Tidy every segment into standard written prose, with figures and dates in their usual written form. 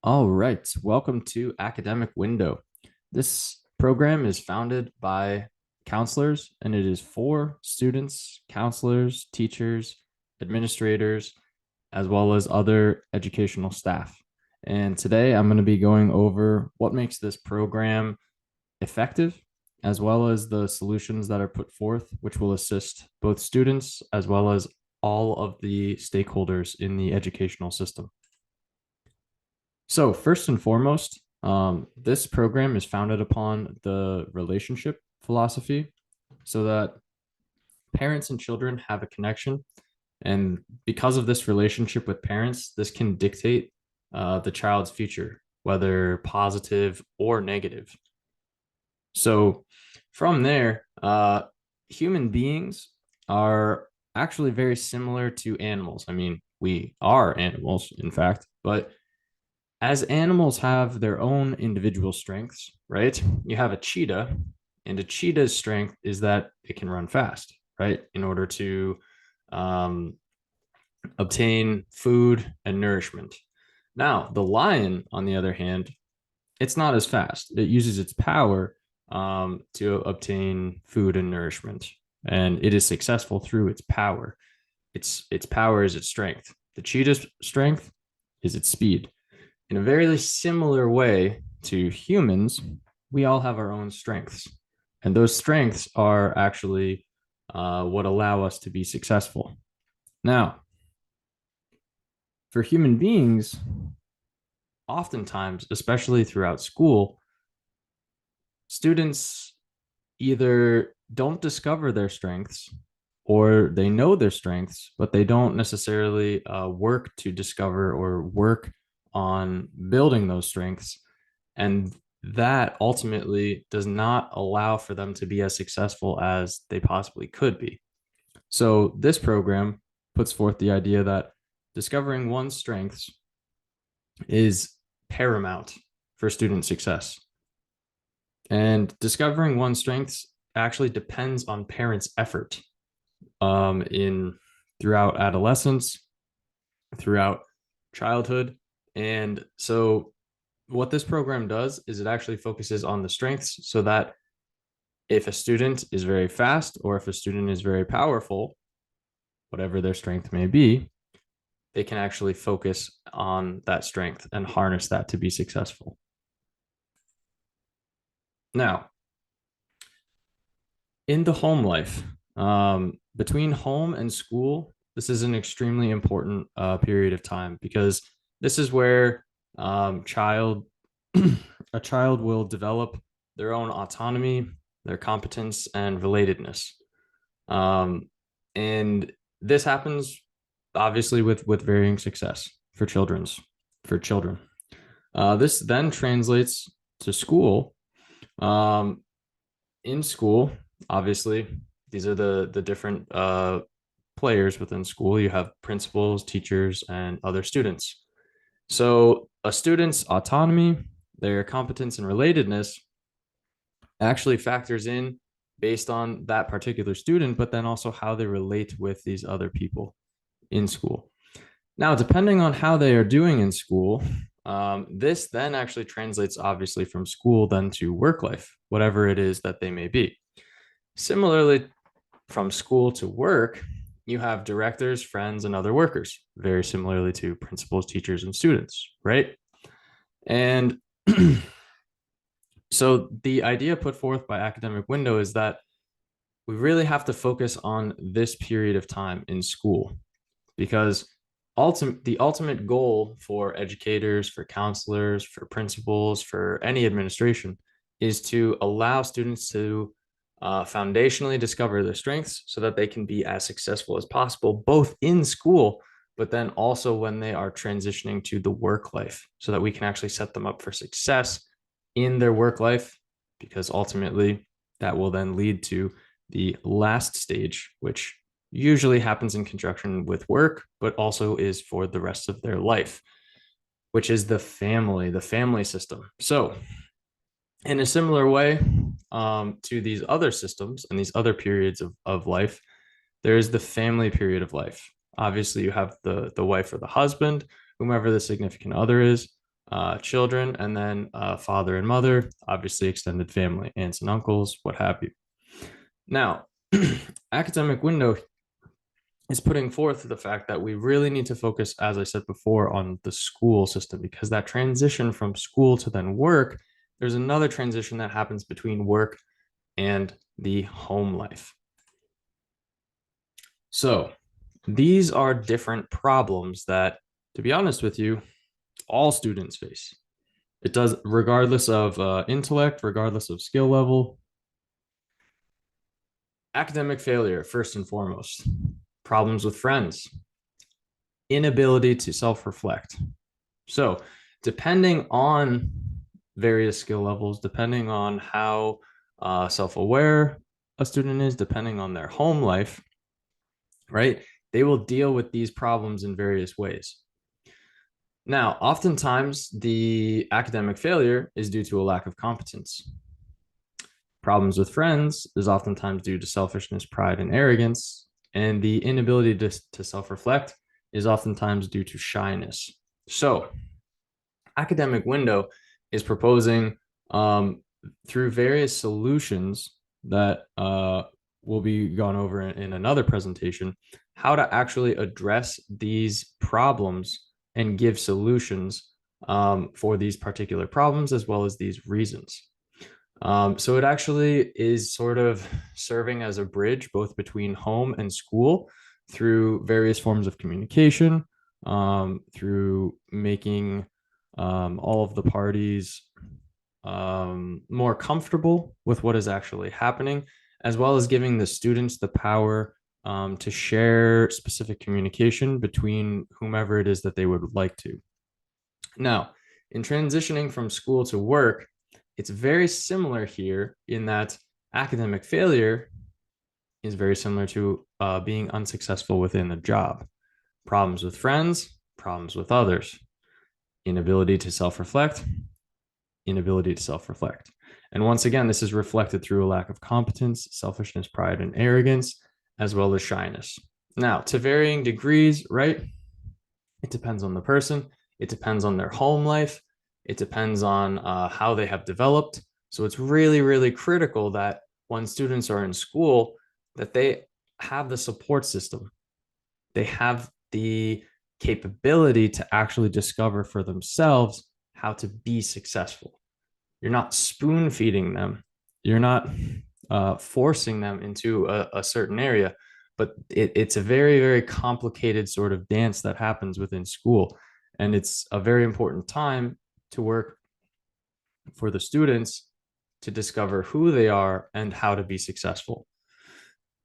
All right, welcome to Academic Window. This program is founded by counselors and it is for students, counselors, teachers, administrators, as well as other educational staff. And today I'm going to be going over what makes this program effective, as well as the solutions that are put forth, which will assist both students as well as all of the stakeholders in the educational system. So, first and foremost, this program is founded upon the relationship philosophy so that parents and children have a connection. And because of this relationship with parents, this can dictate the child's future, whether positive or negative. So, from there, human beings are actually very similar to animals. I mean, we are animals, in fact, but as animals have their own individual strengths, right? You have a cheetah, and a cheetah's strength is that it can run fast, right? In order to um, obtain food and nourishment. Now, the lion, on the other hand, it's not as fast. It uses its power to obtain food and nourishment, and it is successful through its power. Its power is its strength. The cheetah's strength is its speed. In a very similar way to humans, we all have our own strengths. And those strengths are actually what allow us to be successful. Now, for human beings, oftentimes, especially throughout school, students either don't discover their strengths or they know their strengths, but they don't necessarily work to discover or work on building those strengths. And that ultimately does not allow for them to be as successful as they possibly could be. So, this program puts forth the idea that discovering one's strengths is paramount for student success. And discovering one's strengths actually depends on parents' effort in throughout adolescence, throughout childhood. And so what this program does is it actually focuses on the strengths so that if a student is very fast or if a student is very powerful, whatever their strength may be, they can actually focus on that strength and harness that to be successful. Now, in the home life, between home and school, this is an extremely important period of time because this is where child a child will develop their own autonomy, their competence, and relatedness. And this happens obviously with varying success for children. This then translates to school. In school, obviously, these are the different players within school. You have principals, teachers, and other students. So a student's autonomy, their competence and relatedness actually factors in based on that particular student, but then also how they relate with these other people in school. Now, depending on how they are doing in school, this then actually translates obviously from school then to work life, whatever it is that they may be. Similarly, from school to work, you have directors, friends, and other workers, very similarly to principals, teachers, and students, right? And so the idea put forth by Academic Window is that we really have to focus on this period of time in school because the ultimate goal for educators, for counselors, for principals, for any administration is to allow students to foundationally discover their strengths so that they can be as successful as possible, both in school, but then also when they are transitioning to the work life, so that we can actually set them up for success in their work life, because ultimately that will then lead to the last stage, which usually happens in conjunction with work, but also is for the rest of their life, which is the family system. So, in a similar way to these other systems and these other periods of life, there is the family period of life. Obviously, you have the wife or the husband, whomever the significant other is. children, and then father and mother, obviously extended family, aunts and uncles, what have you. Now, academic window is putting forth the fact that we really need to focus, as I said before, on the school system, because that transition from school to then work, there's another transition that happens between work and the home life. So these are different problems that, to be honest with you, all students face. It does, regardless of intellect, regardless of skill level. Academic failure, first and foremost. Problems with friends. Inability to self-reflect. So, depending on various skill levels, depending on how self-aware a student is, depending on their home life, right? They will deal with these problems in various ways. Now, oftentimes the academic failure is due to a lack of competence. Problems with friends is oftentimes due to selfishness, pride, and arrogance. And the inability to self-reflect is oftentimes due to shyness. So, academic window is proposing through various solutions that will be gone over in another presentation, how to actually address these problems and give solutions for these particular problems as well as these reasons. So it actually is sort of serving as a bridge both between home and school through various forms of communication, through making all of the parties more comfortable with what is actually happening, as well as giving the students the power to share specific communication between whomever it is that they would like to. Now, in transitioning from school to work, it's very similar here in that academic failure is very similar to being unsuccessful within the job. Problems with friends, problems with others, inability to self-reflect, inability to self-reflect. And once again, this is reflected through a lack of competence, selfishness, pride, and arrogance, as well as shyness. Now, to varying degrees, right? It depends on the person. It depends on their home life. It depends on how they have developed. So it's really, really critical that when students are in school, that they have the support system. They have the capability to actually discover for themselves how to be successful. You're not spoon feeding them. You're not forcing them into a certain area, but it's a very, very complicated sort of dance that happens within school. And it's a very important time to work for the students to discover who they are and how to be successful.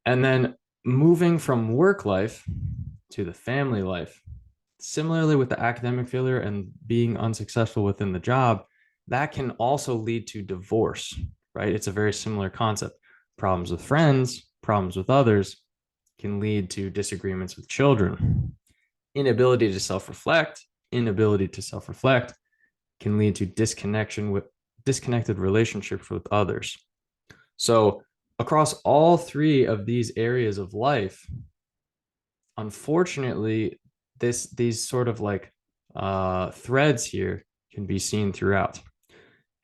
And then moving from work life to the family life, similarly with the academic failure and being unsuccessful within the job, that can also lead to divorce, right? It's a very similar concept. Problems with friends, problems with others can lead to disagreements with children. Inability to self-reflect, can lead to disconnected relationships with others. So across all three of these areas of life, unfortunately, these sort of like threads here can be seen throughout.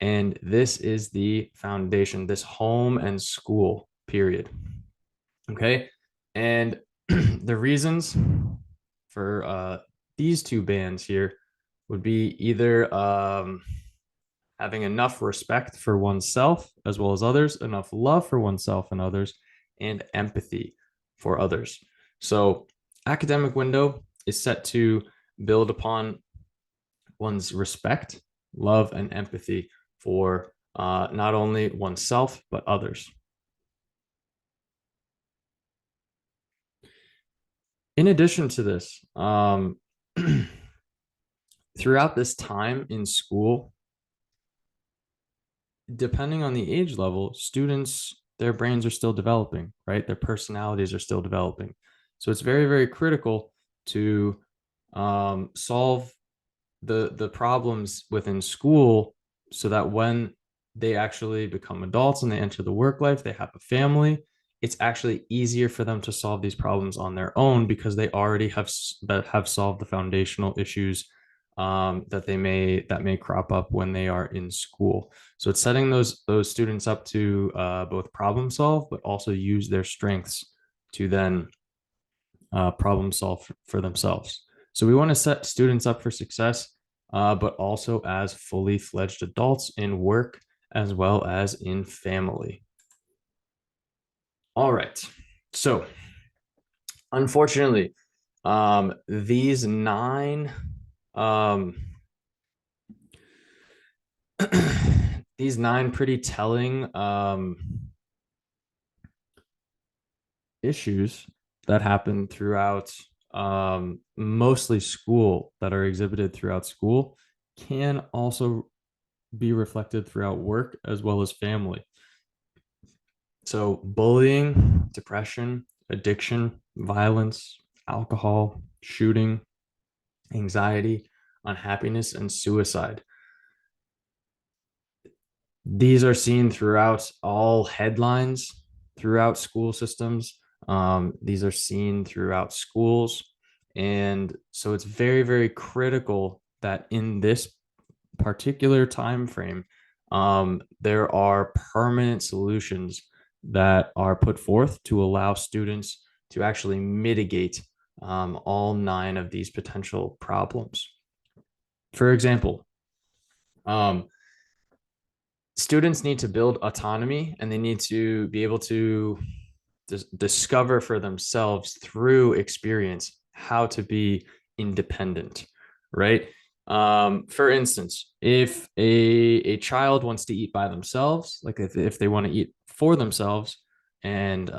And this is the foundation, this home and school period. Okay. And the reasons for these two bands here would be either having enough respect for oneself as well as others, enough love for oneself and others, and empathy for others. So, academic window is set to build upon one's respect, love, and empathy for not only oneself, but others. In addition to this, throughout this time in school, depending on the age level, students, their brains are still developing, right? Their personalities are still developing. So it's very, very critical to solve the problems within school so that when they actually become adults and they enter the work life, they have a family, it's actually easier for them to solve these problems on their own because they already have solved the foundational issues that may crop up when they are in school. So it's setting those students up to both problem solve, but also use their strengths to then problem solve for themselves. So we want to set students up for success, but also as fully fledged adults in work as well as in family. All right. So unfortunately, these um, these nine pretty telling issues that happen throughout mostly school that are exhibited throughout school can also be reflected throughout work as well as family. So bullying, depression, addiction, violence, alcohol, shooting, anxiety, unhappiness, and suicide. These are seen throughout all headlines, throughout school systems. These are seen throughout schools. And so it's very, very critical that in this particular time frame, there are permanent solutions that are put forth to allow students to actually mitigate all nine of these potential problems. For example, um, students need to build autonomy and they need to be able to discover for themselves through experience how to be independent, right? For instance, if a child wants to eat by themselves, like if they want to eat for themselves, and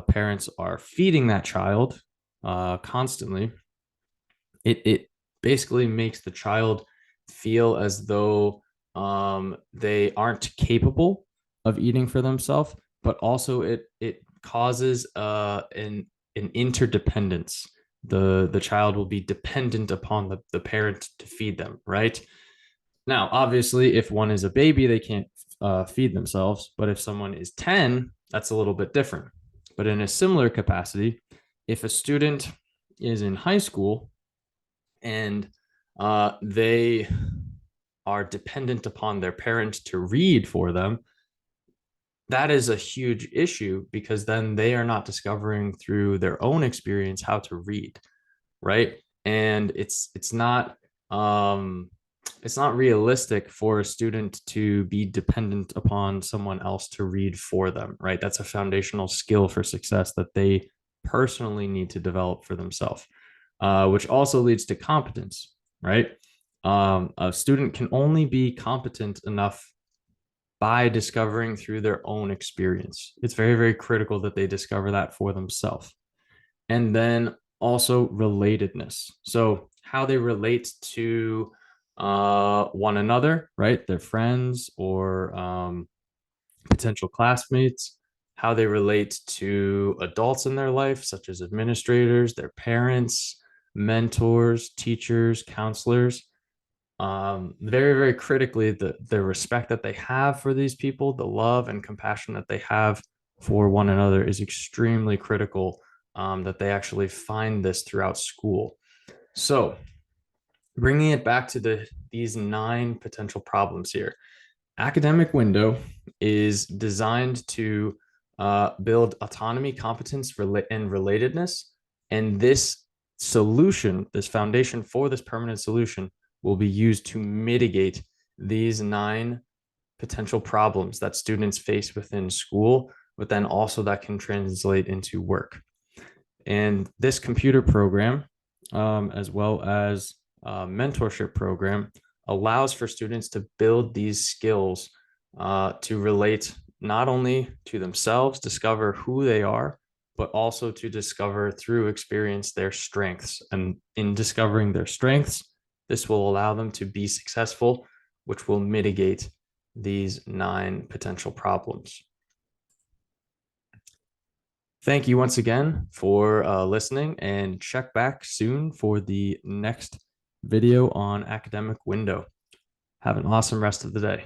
parents are feeding that child constantly, it basically makes the child feel as though they aren't capable of eating for themselves, but also it causes an interdependence. The child will be dependent upon the parent to feed them, right? Now, obviously, if one is a baby, they can't feed themselves. But if someone is 10, that's a little bit different. But in a similar capacity, if a student is in high school and they are dependent upon their parents to read for them, that is a huge issue because then they are not discovering through their own experience how to read, right? And it's not realistic for a student to be dependent upon someone else to read for them, right? That's a foundational skill for success that they personally need to develop for themselves, which also leads to competence, right? A student can only be competent enough by discovering through their own experience. It's very, very critical that they discover that for themselves. And then also relatedness. So, how they relate to one another, right? Their friends or potential classmates, how they relate to adults in their life, such as administrators, their parents, mentors, teachers, counselors. Very, very critically, the respect that they have for these people, the love and compassion that they have for one another is extremely critical, that they actually find this throughout school. So, bringing it back to these nine potential problems here. Academic window is designed to build autonomy, competence, and relatedness. And this solution, this foundation for this permanent solution, will be used to mitigate these nine potential problems that students face within school, but then also that can translate into work. And this computer program, as well as mentorship program, allows for students to build these skills to relate not only to themselves, discover who they are, but also to discover through experience their strengths. And in discovering their strengths, this will allow them to be successful, which will mitigate these nine potential problems. Thank you once again for listening, and check back soon for the next video on academic window. Have an awesome rest of the day.